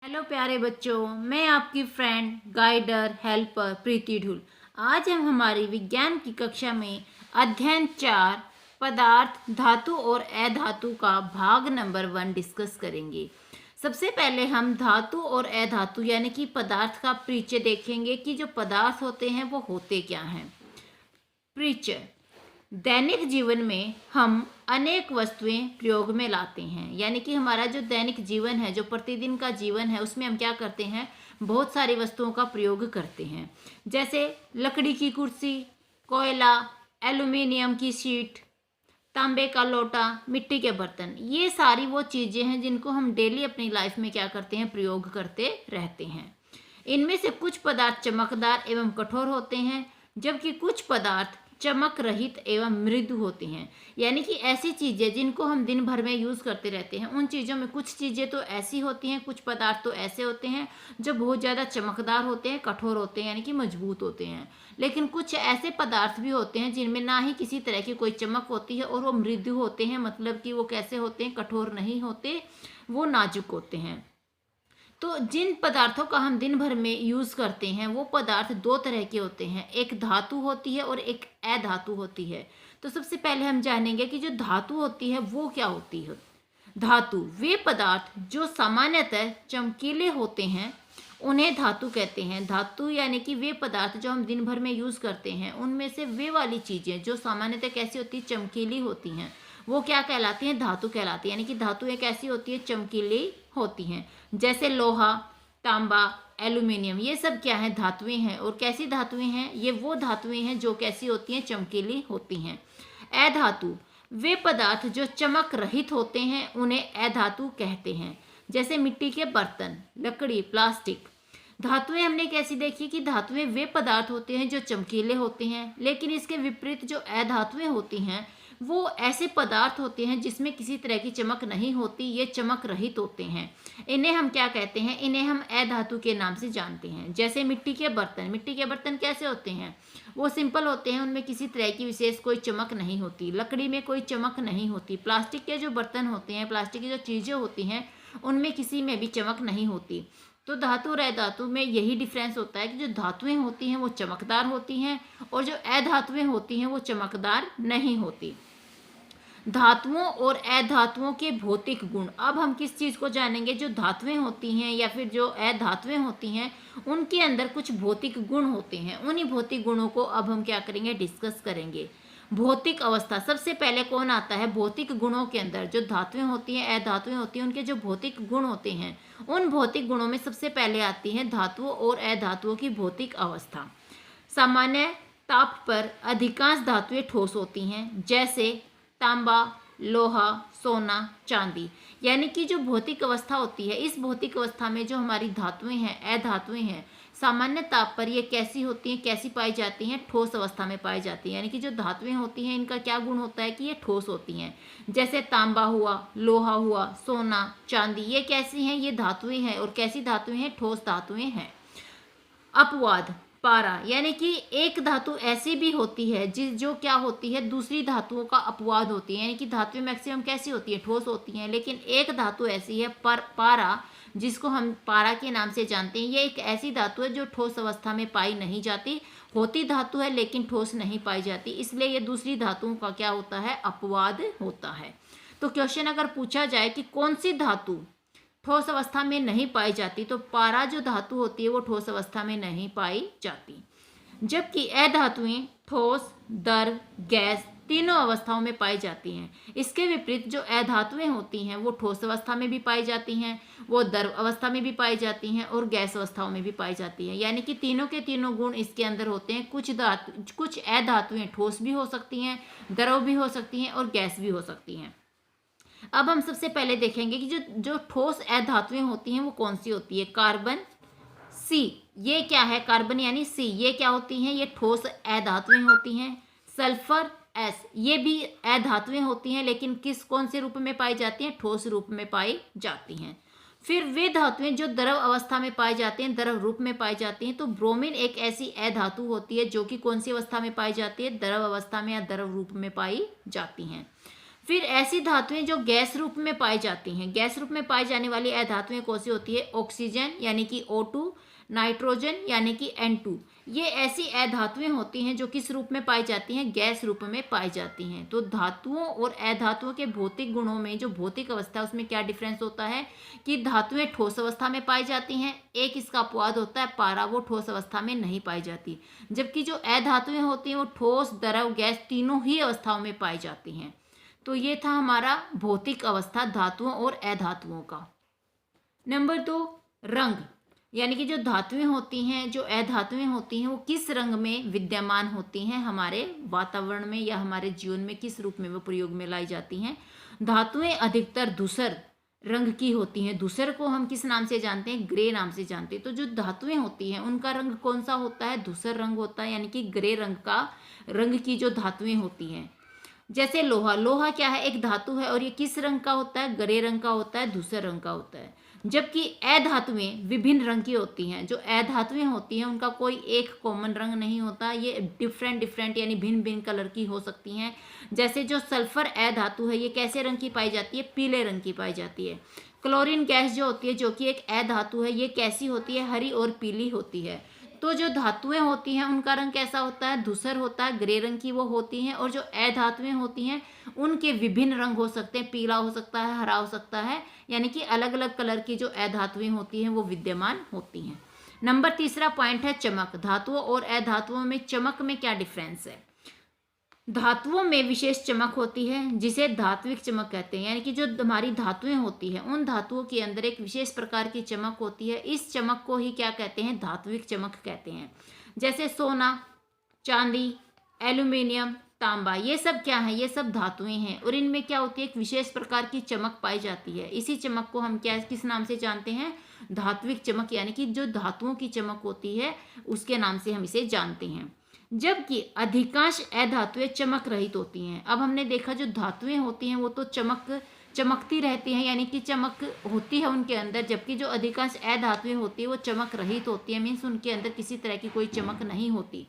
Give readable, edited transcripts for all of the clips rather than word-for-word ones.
Hello प्यारे बच्चों, मैं आपकी फ्रेंड गाइडर हेल्पर प्रीति ढुल। आज हम हमारी विज्ञान की कक्षा में अध्ययन 4 पदार्थ धातु और अधातु का भाग नंबर 1 डिस्कस करेंगे। सबसे पहले हम धातु और अधातु यानी कि पदार्थ का परिचय देखेंगे कि जो पदार्थ होते हैं वो होते क्या हैं। परिचय। दैनिक जीवन में हम अनेक वस्तुएं प्रयोग में लाते हैं, यानी कि हमारा जो दैनिक जीवन है, जो प्रतिदिन का जीवन है, उसमें हम क्या करते हैं, बहुत सारी वस्तुओं का प्रयोग करते हैं। जैसे लकड़ी की कुर्सी, कोयला, एल्युमिनियम की शीट, तांबे का लोटा, मिट्टी के बर्तन, ये सारी वो चीज़ें हैं जिनको हम डेली अपनी लाइफ में क्या करते हैं, प्रयोग करते रहते हैं। इनमें से कुछ पदार्थ चमकदार एवं कठोर होते हैं, जबकि कुछ पदार्थ चमक रहित एवं मृदु होते हैं। यानी कि ऐसी चीज़ें जिनको हम दिन भर में यूज़ करते रहते हैं, उन चीज़ों में कुछ चीज़ें तो ऐसी होती हैं, कुछ पदार्थ तो ऐसे होते हैं जो बहुत ज़्यादा चमकदार होते हैं, कठोर होते हैं, यानी कि मजबूत होते हैं। लेकिन कुछ ऐसे पदार्थ भी होते हैं जिनमें ना ही किसी तरह की कोई चमक होती है और वो मृदु होते हैं। मतलब कि वो कैसे होते हैं, कठोर नहीं होते, वो नाजुक होते हैं। तो जिन पदार्थों का हम दिन भर में यूज़ करते हैं वो पदार्थ दो तरह के होते हैं, एक धातु होती है और एक अधातु होती है। तो सबसे पहले हम जानेंगे कि जो धातु होती है वो क्या होती है। धातु वे पदार्थ जो सामान्यतः चमकीले होते हैं उन्हें धातु कहते हैं। धातु यानी कि वे पदार्थ जो हम दिन भर में यूज़ करते हैं उनमें से वे वाली चीज़ें जो सामान्यतः कैसी होती है, चमकीली होती हैं, वो क्या कहलाती हैं, धातु कहलाती है। यानी कि धातु एक ऐसी होती है, चमकीली होती हैं। जैसे लोहा, तांबा, एल्युमिनियम, ये सब क्या है, धातुएं हैं। और कैसी धातुएं हैं, ये वो धातुएं हैं जो कैसी होती हैं, चमकीली होती हैं। अधातु वे पदार्थ जो चमक रहित होते हैं उन्हें अधातु कहते हैं। जैसे मिट्टी के बर्तन, लकड़ी, प्लास्टिक। धातुएं हमने कैसी देखी कि धातुएं वे पदार्थ होते हैं जो चमकीले होते हैं, लेकिन इसके विपरीत जो अधातुएं होती हैं वो ऐसे पदार्थ होते हैं जिसमें किसी तरह की चमक नहीं होती, ये चमक रहित होते हैं। इन्हें हम क्या कहते हैं, इन्हें हम अधातु के नाम से जानते हैं। जैसे मिट्टी के बर्तन। मिट्टी के बर्तन कैसे होते हैं, वो सिंपल होते हैं, उनमें किसी तरह की विशेष कोई चमक नहीं होती। लकड़ी में कोई चमक नहीं होती। प्लास्टिक के जो बर्तन होते हैं, प्लास्टिक की जो चीज़ें होती हैं, उनमें किसी में भी चमक नहीं होती। तो धातु और अधातु में यही डिफरेंस होता है कि जो धातुएं होती हैं वो चमकदार होती हैं और जो अधातुएं होती हैं वो चमकदार नहीं होती। धातुओं और अधातुओं के भौतिक गुण। अब हम किस चीज़ को जानेंगे, जो धातुएं होती हैं या फिर जो अधातुएं होती हैं उनके अंदर कुछ भौतिक गुण होते हैं। उन्हीं भौतिक गुणों को अब हम क्या करेंगे, डिस्कस करेंगे। भौतिक अवस्था। सबसे पहले कौन आता है, भौतिक गुणों के अंदर जो धातुएं होती हैं, अधातुएं होती हैं, उनके जो भौतिक गुण होते हैं, उन भौतिक गुणों में सबसे पहले आती है धातुओं और अधातुओं की भौतिक अवस्था। सामान्य ताप पर अधिकांश धातुएं ठोस होती हैं, जैसे तांबा, लोहा, सोना, चांदी। यानी कि जो भौतिक अवस्था होती है, इस भौतिक अवस्था में जो हमारी धातुएं हैं, अधातुएं हैं, सामान्य ताप पर ये कैसी होती हैं, कैसी पाई जाती हैं, ठोस अवस्था में पाई जाती हैं। यानी कि जो धातुएं होती हैं इनका क्या गुण होता है कि ये ठोस होती हैं। जैसे तांबा हुआ, लोहा हुआ, सोना, चांदी, ये कैसी हैं, ये धातुएं हैं। और कैसी धातुएं हैं, ठोस धातुएं हैं। अपवाद। पारा यानी कि एक धातु ऐसी भी होती है जो क्या होती है, दूसरी धातुओं का अपवाद होती है। यानी कि धातुएं मैक्सिमम कैसी होती है, ठोस होती हैं, लेकिन एक धातु ऐसी है पारा, जिसको हम पारा के नाम से जानते हैं। ये एक ऐसी धातु है जो ठोस अवस्था में पाई नहीं जाती, होती धातु है लेकिन ठोस नहीं पाई जाती, इसलिए ये दूसरी धातुओं का क्या होता है, अपवाद होता है। तो क्वेश्चन अगर पूछा जाए कि कौन सी धातु ठोस अवस्था में नहीं पाई जाती, तो पारा जो धातु होती है वो ठोस अवस्था में नहीं पाई जाती। जबकि अधातुएं ठोस, द्रव, गैस तीनों अवस्थाओं में पाई जाती हैं। इसके विपरीत जो अधातुएं होती हैं वो ठोस अवस्था में भी पाई जाती हैं, वो द्रव अवस्था में भी पाई जाती हैं और गैस अवस्थाओं में भी पाई जाती हैं। यानी कि तीनों के तीनों गुण इसके अंदर होते हैं। कुछ अधातुएं ठोस भी हो सकती हैं, द्रव भी हो सकती हैं और गैस भी हो सकती हैं। अब हम सबसे पहले देखेंगे कि जो जो ठोस अधातुएं होती हैं वो कौन सी होती है। कार्बन, सी, ये क्या है, कार्बन यानी सी, ये क्या होती हैं, ये ठोस अधातुएं होती हैं। सल्फर, एस, ये भी अधातुएं होती हैं, लेकिन कौन से रूप में पाई जाती हैं, ठोस रूप में पाई जाती हैं। फिर वे धातुएं जो द्रव अवस्था में पाई जाती हैं, द्रव रूप में पाई जाती हैं। तो ब्रोमीन एक ऐसी अधातु होती है जो कि कौन सी अवस्था में पाई जाती है, द्रव अवस्था में या द्रव रूप में पाई जाती हैं। फिर ऐसी धातुएं जो गैस रूप में पाई जाती हैं, गैस रूप में पाई जाने वाली अधातुएं कौन सी होती है? ऑक्सीजन यानी कि O2, नाइट्रोजन यानी कि N2। ये ऐसी अधातुएं होती हैं जो किस रूप में पाई जाती हैं? गैस रूप में पाई जाती हैं। तो धातुओं और अधातुओं के भौतिक गुणों में जो भौतिक अवस्था है उसमें क्या डिफरेंस होता है कि धातुएं ठोस अवस्था में पाई जाती हैं, एक इसका अपवाद होता है पारा, वो ठोस अवस्था में नहीं पाई जाती, जबकि जो अधातुएं होती हैं वो ठोस, द्रव, गैस तीनों ही अवस्थाओं में पाई जाती हैं। तो ये था हमारा भौतिक अवस्था धातुओं और अधातुओं का। नंबर 2, रंग, यानी कि जो धातुएं होती हैं, जो अधातुएं होती हैं, वो किस रंग में विद्यमान होती हैं हमारे वातावरण में या हमारे जीवन में, किस रूप में वो प्रयोग में लाई जाती हैं। धातुएं अधिकतर धूसर रंग की होती हैं। धूसर को हम किस नाम से जानते हैं? ग्रे नाम से जानते हैं। तो जो धातुएं होती हैं उनका रंग कौन सा होता है? धूसर रंग होता है, यानी कि ग्रे रंग का रंग की जो धातुएं होती हैं। जैसे लोहा, लोहा क्या है? एक धातु है और ये किस रंग का होता है? ग्रे रंग का होता है, धूसर रंग का होता है। जबकि अधातुएं विभिन्न रंग की होती हैं। जो अधातुएं होती हैं उनका कोई एक कॉमन रंग नहीं होता, ये डिफरेंट यानी भिन्न भिन्न कलर की हो सकती हैं। जैसे जो सल्फर अधातु है ये कैसे रंग की पाई जाती है? पीले रंग की पाई जाती है। क्लोरीन गैस जो होती है, जो कि एक अधातु है, ये कैसी होती है? हरी और पीली होती है। तो जो धातुएं होती हैं उनका रंग कैसा होता है? धूसर होता है, ग्रे रंग की वो होती हैं। और जो अधातुएं होती हैं उनके विभिन्न रंग हो सकते हैं, पीला हो सकता है, हरा हो सकता है, यानी कि अलग अलग कलर की जो अधातुएं होती हैं वो विद्यमान होती हैं। नंबर 3 पॉइंट है चमक। धातुओं और अधातुओं में चमक में क्या डिफरेंस है? धातुओं में विशेष चमक होती है जिसे धात्विक चमक कहते हैं, यानी कि जो हमारी धातुएं होती हैं उन धातुओं के अंदर एक विशेष प्रकार की चमक होती है। इस चमक को ही क्या कहते हैं? धात्विक चमक कहते हैं। जैसे सोना, चांदी, एल्यूमिनियम, तांबा, ये सब क्या है? ये सब धातुएं हैं और इनमें क्या होती है? एक विशेष प्रकार की चमक पाई जाती है। इसी चमक को हम क्या किस नाम से जानते हैं? धात्विक चमक, यानी कि जो धातुओं की चमक होती है उसके नाम से हम इसे जानते हैं। जबकि अधिकांश अधातुएं चमक रहित होती हैं। अब हमने देखा जो धातुएं होती हैं वो तो चमकती रहती हैं, यानी कि चमक होती है उनके अंदर, जबकि जो अधिकांश अधातुएं होती है वो चमक रहित होती है, मीन्स उनके अंदर किसी तरह की कोई चमक नहीं होती।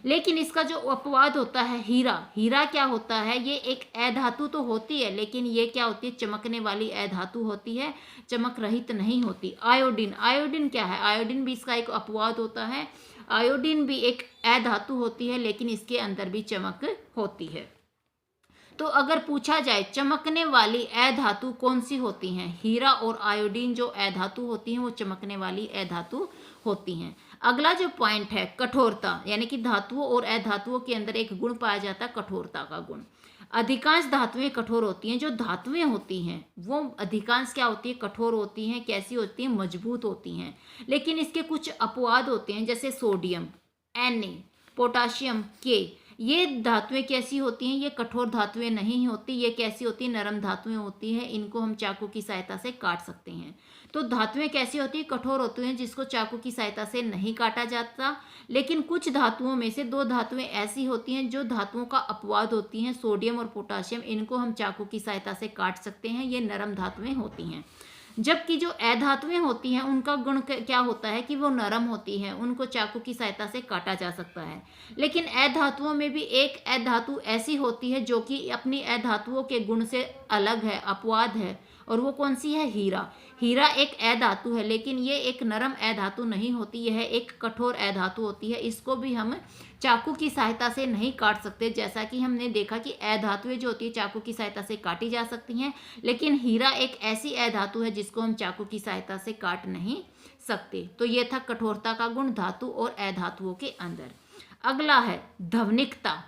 लेकिन इसका जो अपवाद होता है हीरा, हीरा क्या होता है? ये एक अधातु तो होती है लेकिन ये क्या होती है? चमकने वाली अधातु होती है, चमक रहित नहीं होती। आयोडीन, आयोडीन क्या है? आयोडीन भी इसका एक अपवाद होता है। आयोडीन भी एक अधातु होती है लेकिन इसके अंदर भी चमक होती है। तो अगर पूछा जाए चमकने वाली अधातु कौन सी होती हैं? हीरा और आयोडीन जो अधातु होती हैं वो चमकने वाली अधातु होती हैं। अगला जो पॉइंट है कठोरता, यानी कि धातुओं और अधातुओं के अंदर एक गुण पाया जाता है कठोरता का गुण। अधिकांश धातुएं कठोर होती हैं। जो धातुएं होती हैं वो अधिकांश क्या होती है? कठोर होती हैं। कैसी होती हैं? मजबूत होती हैं। लेकिन इसके कुछ अपवाद होते हैं, जैसे सोडियम, Na, पोटाशियम, K, ये धातुएं कैसी होती हैं? ये कठोर धातुएं नहीं होती। ये कैसी होती हैं? नरम धातुएं होती हैं। इनको हम चाकू की सहायता से काट सकते हैं। तो धातुएं कैसी होती हैं? कठोर होती हैं जिसको चाकू की सहायता से नहीं काटा जाता। लेकिन कुछ धातुओं में से 2 धातुएं ऐसी होती हैं जो धातुओं का अपवाद होती हैं, सोडियम और पोटाशियम, इनको हम चाकू की सहायता से काट सकते हैं। ये नरम धातुएं होती हैं। जबकि जो अधातुएं होती हैं उनका गुण क्या होता है कि वो नरम होती हैं, उनको चाकू की सहायता से काटा जा सकता है। लेकिन अधातुओं में भी एक अधातु ऐसी होती है जो कि अपनी अधातुओं के गुण से अलग है, अपवाद है, और वो कौन सी है? हीरा। हीरा एक अधातु है लेकिन ये एक नरम अधातु नहीं होती, यह एक कठोर अधातु होती है। इसको भी हम चाकू की सहायता से नहीं काट सकते। जैसा कि हमने देखा कि अधातुएं जो होती है चाकू की सहायता से काटी जा सकती हैं, लेकिन हीरा एक ऐसी अधातु है जिसको हम चाकू की सहायता से काट नहीं सकते। तो ये था कठोरता का गुण धातु और अधातुओं के अंदर। अगला है ध्वनिकता।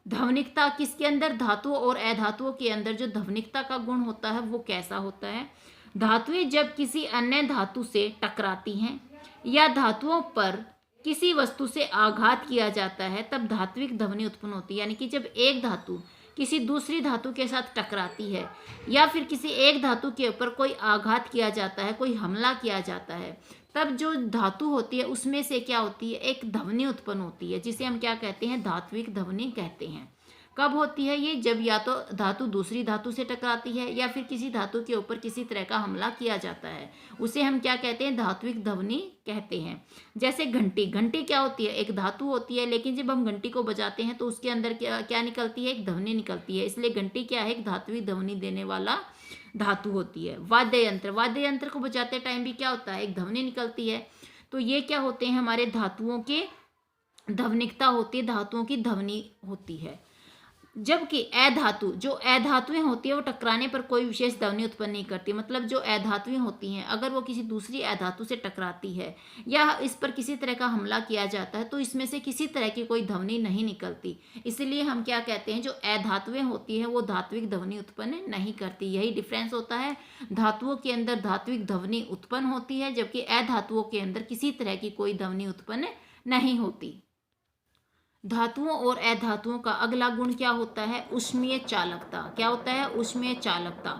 ध्वनिकता किसके अंदर? धातुओं और अधातुओं के अंदर जो ध्वनिकता का गुण होता है वो कैसा होता है? धातुएं जब किसी अन्य धातु से टकराती हैं या धातुओं पर किसी वस्तु से आघात किया जाता है तब धात्विक ध्वनि उत्पन्न होती है। यानी कि जब एक धातु किसी दूसरी धातु के साथ टकराती है या फिर किसी एक धातु के ऊपर कोई आघात किया जाता है, कोई हमला किया जाता है, तब जो धातु होती है उसमें से क्या होती है? एक ध्वनि उत्पन्न होती है जिसे हम क्या कहते हैं? धात्विक ध्वनि कहते हैं। कब होती है ये? जब या तो धातु दूसरी धातु से टकराती है या फिर किसी धातु के ऊपर किसी तरह का हमला किया जाता है, उसे हम क्या कहते हैं? धात्विक ध्वनि कहते हैं। जैसे घंटी, घंटी क्या होती है? एक धातु होती है, लेकिन जब हम घंटी को बजाते हैं तो उसके अंदर क्या क्या निकलती है? एक ध्वनि निकलती है, इसलिए घंटी क्या है? एक धात्विक ध्वनि देने वाला धातु होती है। वाद्य यंत्र, वाद्य यंत्र को बजाते टाइम भी क्या होता है? एक ध्वनि निकलती है। तो ये क्या होते हैं? हमारे धातुओं के ध्वनिकता होती है, धातुओं की ध्वनि होती है। जबकि अधातु, जो अधातुएं होती है वो टकराने पर कोई विशेष ध्वनि उत्पन्न नहीं करती। मतलब जो अधातुएं होती हैं, अगर वो किसी दूसरी अधातु से टकराती है या इस पर किसी तरह का हमला किया जाता है तो इसमें से किसी तरह की कोई ध्वनि नहीं निकलती। इसलिए हम क्या कहते हैं? जो अधातुएं होती हैं वो धात्विक ध्वनि उत्पन्न नहीं करती। यही डिफरेंस होता है, धातुओं के अंदर धात्विक ध्वनि उत्पन्न होती है, जबकि अधातुओं के अंदर किसी तरह की कोई ध्वनि उत्पन्न नहीं होती। धातुओं और अधातुओं का अगला गुण क्या होता है? ऊष्मीय चालकता। क्या होता है? ऊष्मीय चालकता।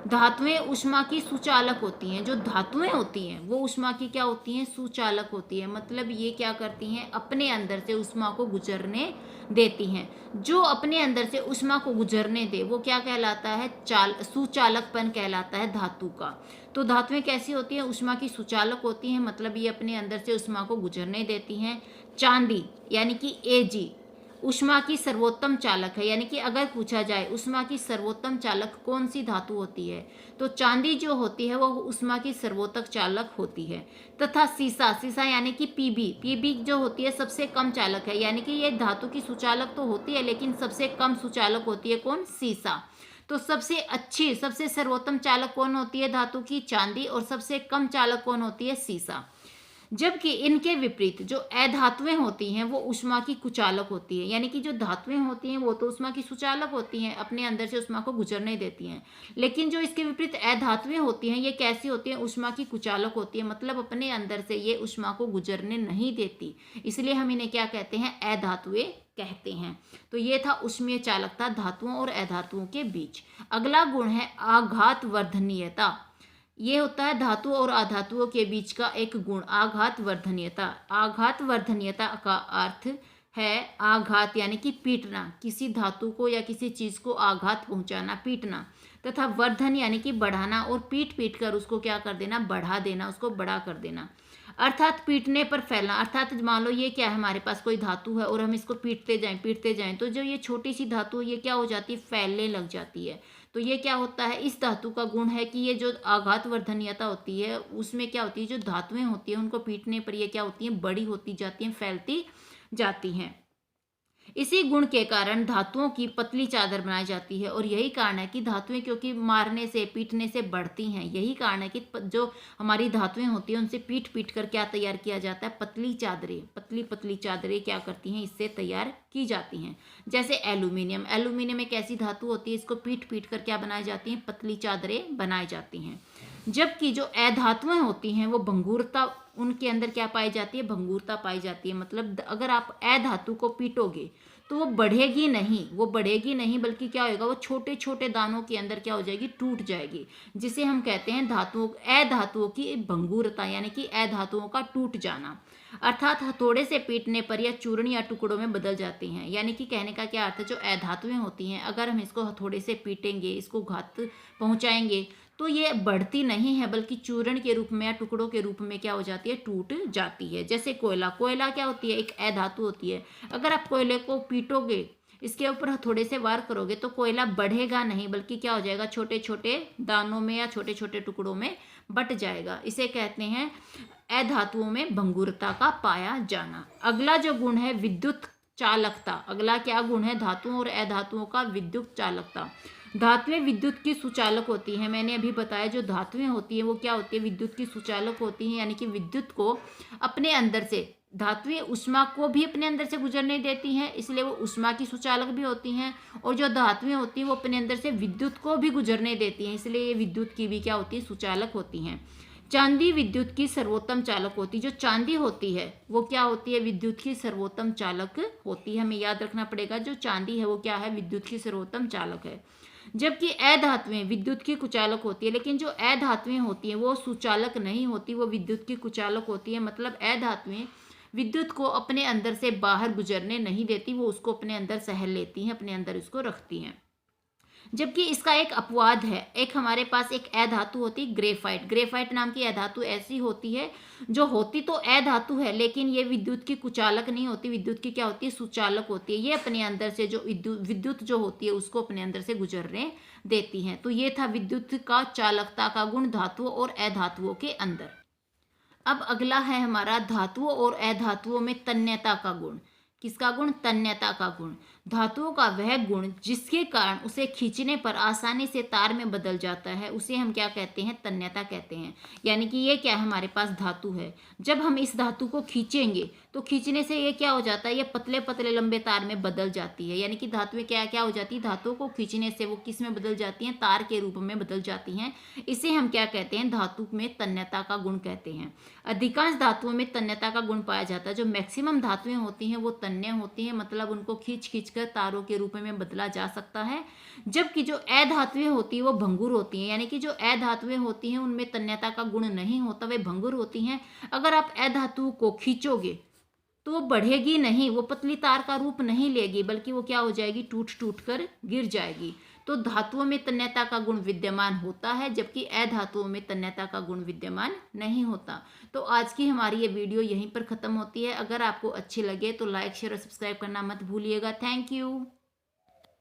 धातुएं ऊष्मा की सुचालक होती हैं। जो धातुएं होती हैं वो ऊष्मा की क्या होती हैं? सुचालक होती है। मतलब ये क्या करती हैं? अपने अंदर से ऊष्मा को गुजरने देती हैं। जो अपने अंदर से ऊष्मा को गुजरने दे वो क्या कहलाता है? सुचालकपन कहलाता है धातु का। तो धातुएं कैसी होती हैं? ऊष्मा की सुचालक होती हैं, मतलब ये अपने अंदर से ऊष्मा को गुजरने देती हैं। चांदी यानी कि Ag ऊष्मा की सर्वोत्तम चालक है। यानी कि अगर पूछा जाए ऊष्मा की सर्वोत्तम चालक कौन सी धातु होती है, तो चांदी जो होती है वो ऊष्मा की सर्वोत्तम चालक होती है। तथा सीसा, सीसा यानी कि Pb जो होती है सबसे कम चालक है। यानी कि ये धातु की सुचालक तो होती है लेकिन सबसे कम सुचालक होती है कौन? सीसा। तो सबसे अच्छी, सबसे सर्वोत्तम चालक कौन होती है धातु की? चांदी। और सबसे कम चालक कौन होती है? सीसा। जबकि इनके विपरीत जो अधातुएं होती हैं वो ऊष्मा की कुचालक होती है। यानी कि जो धातुएं होती हैं वो तो ऊष्मा की सुचालक होती हैं, अपने अंदर से ऊष्मा को गुजरने देती हैं, लेकिन जो इसके विपरीत अधातुएं होती हैं ये कैसी होती हैं? ऊष्मा की कुचालक होती है। मतलब अपने अंदर से ये ऊष्मा को गुजरने नहीं देती, इसलिए हम इन्हें क्या कहते हैं? अधातुएं कहते हैं। तो ये था ऊष्मीय चालकता धातुओं और अधातुओं के बीच। अगला गुण है आघात वर्धनीयता। ये होता है धातु और अधातुओं के बीच का एक गुण, आघात वर्धनीयता। आघात वर्धनीयता का अर्थ है आघात यानी कि पीटना, किसी धातु को या किसी चीज को आघात पहुंचाना, पीटना। तथा वर्धन यानी कि बढ़ाना, और पीट पीट कर उसको क्या कर देना? बढ़ा देना, उसको बड़ा कर देना। अर्थात पीटने पर फैलना। अर्थात मान लो ये क्या है? हमारे पास कोई धातु है और हम इसको पीटते जाएं तो जो ये छोटी सी धातु है ये क्या हो जाती है? फैलने लग जाती है। तो ये क्या होता है? इस धातु का गुण है कि ये जो आघात वर्धनीयता होती है उसमें क्या होती है? जो धातुएं होती है उनको पीटने पर ये क्या होती हैं? बड़ी होती जाती हैं, फैलती जाती हैं। इसी गुण के कारण धातुओं की पतली चादर बनाई जाती है। और यही कारण है कि धातुएं क्योंकि मारने से, पीटने से बढ़ती हैं, यही कारण है कि जो हमारी धातुएं होती हैं उनसे पीट पीट कर क्या तैयार किया जाता है? पतली चादरें, पतली पतली चादरें क्या करती हैं? इससे तैयार की जाती हैं। जैसे एल्यूमिनियम, एल्यूमिनियम एक ऐसी धातु होती है, इसको पीट पीट कर क्या बनाई जाती हैं? पतली चादरें बनाई जाती हैं। जबकि जो अधातुएं होती हैं वो भंगुरता, उनके अंदर क्या पाई जाती है? भंगुरता पाई जाती है। मतलब अगर आप अधातु को पीटोगे तो वो बढ़ेगी नहीं, वो बढ़ेगी नहीं, बल्कि क्या होगा? वो छोटे छोटे दानों के अंदर क्या हो जाएगी? टूट जाएगी, जिसे हम कहते हैं धातुओं, अधातुओं की भंगुरता, यानी कि अधातुओं का टूट जाना। अर्थात हथौड़े से पीटने पर या चूर्ण या टुकड़ों में बदल जाती हैं। यानी कि कहने का क्या अर्थ है? जो अधातुएं होती हैं अगर हम इसको हथौड़े से पीटेंगे, इसको घात पहुंचाएंगे, तो ये बढ़ती नहीं है बल्कि चूर्ण के रूप में या टुकड़ों के रूप में क्या हो जाती है? टूट जाती है। जैसे कोयला, कोयला क्या होती है? एक अधातु होती है। अगर आप कोयले को पीटोगे, इसके ऊपर हथौड़े से वार करोगे तो कोयला बढ़ेगा नहीं, बल्कि क्या हो जाएगा? छोटे छोटे दानों में या छोटे छोटे टुकड़ों में बट जाएगा। इसे कहते हैं अधातुओं में भंगुरता का पाया जाना। अगला जो गुण है विद्युत चालकता। अगला क्या गुण है? धातुओं और अधातुओं का विद्युत चालकता। धातुएं विद्युत की सुचालक होती हैं। मैंने अभी बताया जो धातुएं होती हैं वो क्या होती है? विद्युत की सुचालक होती हैं। यानी कि विद्युत को अपने अंदर से, धातुएं ऊष्मा को भी अपने अंदर से गुजरने देती हैं, इसलिए वो ऊष्मा की सुचालक भी होती हैं। और जो धातुएं होती हैं वो अपने अंदर से विद्युत को भी गुजरने देती हैं, इसलिए ये विद्युत की भी क्या होती है? सुचालक होती हैं। चांदी विद्युत की सर्वोत्तम चालक होती है। जो चांदी होती है वो क्या होती है? विद्युत की सर्वोत्तम चालक होती है। हमें याद रखना पड़ेगा जो चांदी है वो क्या है? विद्युत की सर्वोत्तम चालक है। जबकि अधातुएं विद्युत की कुचालक होती है, लेकिन जो अधातुएं होती हैं वो सुचालक नहीं होती, वो विद्युत की कुचालक होती है। मतलब अधातुएं विद्युत को अपने अंदर से बाहर गुजरने नहीं देती, वो उसको अपने अंदर सहल लेती हैं, अपने अंदर उसको रखती हैं। जबकि इसका एक अपवाद है, एक हमारे पास एक अधातु होती है ग्रेफाइट। ग्रेफाइट नाम की अधातु ऐसी होती है जो होती तो अधातु है, लेकिन ये विद्युत की कुचालक नहीं होती, विद्युत की क्या होती है, सुचालक होती है। ये अपने अंदर से जो विद्युत जो होती है उसको अपने अंदर से गुजरने देती हैं। तो ये था विद्युत का चालकता का गुण धातुओं और अधातुओं के अंदर। अब अगला है हमारा धातुओं और अधातुओं में तन्यता का गुण। किसका गुण? तन्यता का गुण। धातुओं का वह गुण जिसके कारण उसे खींचने पर आसानी से तार में बदल जाता है, उसे हम क्या कहते हैं? तन्यता कहते हैं। यानी कि ये क्या, हमारे पास धातु है, जब हम इस धातु को खींचेंगे तो खींचने से ये क्या हो जाता है, ये पतले पतले लंबे तार में बदल जाती है। यानी कि धातुएं क्या क्या हो जाती है, धातुओं को खींचने से वो किस में बदल जाती हैं? तार के रूप में बदल जाती हैं। इसे हम क्या कहते हैं? धातु में तन्यता का गुण कहते हैं। अधिकांश धातुओं में तन्यता का गुण पाया जाता है। जो मैक्सिमम धातुएं होती हैं वो तन्य होती हैं, मतलब उनको खींच खींच कर तारों के रूप में बदला जा सकता है। जबकि जो अधातुएं होती है वो भंगुर होती हैं। यानी कि जो अधातुएं होती हैं उनमें तन्यता का गुण नहीं होता, वे भंगुर होती हैं। अगर आप अधातु को खींचोगे तो वो बढ़ेगी नहीं, वो पतली तार का रूप नहीं लेगी, बल्कि वो क्या हो जाएगी? टूट टूट कर गिर जाएगी। तो धातुओं में तन्यता का गुण विद्यमान होता है, जबकि अधातुओं में तन्यता का गुण विद्यमान नहीं होता। तो आज की हमारी ये वीडियो यहीं पर खत्म होती है। अगर आपको अच्छी लगे तो लाइक शेयर और सब्सक्राइब करना मत भूलिएगा। Thank you.